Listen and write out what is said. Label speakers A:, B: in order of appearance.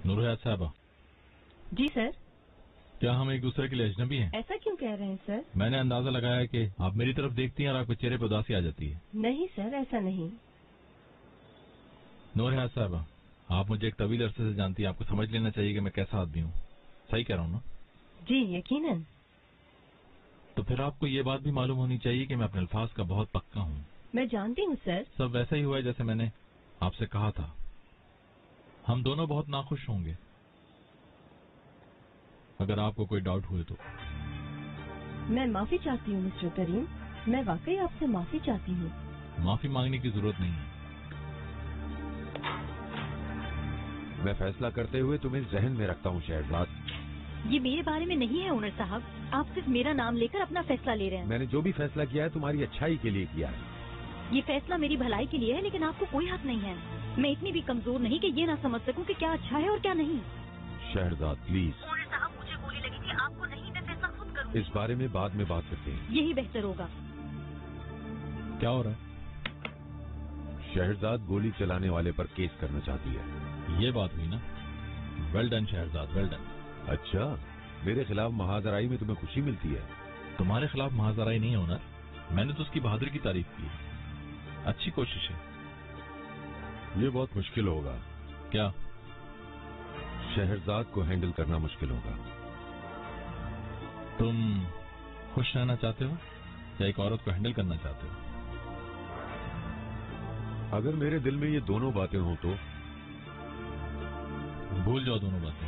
A: नूरहयात साहबा।
B: जी सर।
A: क्या हम एक दूसरे के लिए अजनबी हैं?
B: ऐसा क्यों कह रहे हैं सर?
A: मैंने अंदाजा लगाया कि आप मेरी तरफ देखती हैं और आपके चेहरे पर उदासी आ जाती है।
B: नहीं सर, ऐसा नहीं।
A: नूरहयात साहबा, आप मुझे एक तवील अरसे से जानती हैं, आपको समझ लेना चाहिए कि मैं कैसा आदमी हूँ। सही कह रहा हूँ ना?
B: जी यकीनन।
A: तो फिर आपको ये बात भी मालूम होनी चाहिए कि मैं अपने अल्फाज का बहुत पक्का हूँ।
B: मैं जानती हूँ सर।
A: सब वैसा ही हुआ है जैसे मैंने आपसे कहा था। हम दोनों बहुत नाखुश होंगे अगर आपको कोई डाउट हुए तो।
B: मैं माफी चाहती हूँ मिस्टर करीम, मैं वाकई आपसे माफी चाहती हूँ।
A: माफी मांगने की जरूरत नहीं है।
C: मैं फैसला करते हुए तुम्हें जहन में रखता हूँ शहरजाद।
D: ये मेरे बारे में नहीं है ओनर साहब, आप सिर्फ मेरा नाम लेकर अपना फैसला ले रहे हैं।
C: मैंने जो भी फैसला किया है तुम्हारी अच्छाई के लिए किया है।
D: ये फैसला मेरी भलाई के लिए है, लेकिन आपको कोई हक नहीं है। मैं इतनी भी कमजोर नहीं कि ये ना समझ सकूं कि क्या अच्छा है और क्या नहीं।
C: शहरजाद प्लीज।
D: ओनर साहब, मुझे गोली लगी थी, आपको नहीं। मैं फैसला खुद करूँ।
C: इस बारे में बाद में बात करते हैं।
D: यही बेहतर होगा।
A: क्या हो रहा है?
C: शहरजाद गोली चलाने वाले पर केस करना चाहती है।
A: ये बात हुई ना? Well done Shahrzad, well done.
C: अच्छा, मेरे खिलाफ महाजराई में तुम्हें खुशी मिलती है?
A: तुम्हारे खिलाफ महाजराई नहीं होना, मैंने तो उसकी बहादुरी की तारीफ की। अच्छी कोशिश है।
C: ये बहुत मुश्किल होगा।
A: क्या?
C: शहरजाद को हैंडल करना मुश्किल होगा।
A: तुम खुश रहना चाहते हो या एक औरत को हैंडल करना चाहते हो?
C: अगर मेरे दिल में ये दोनों बातें हों तो?
A: भूल जाओ दोनों बातें।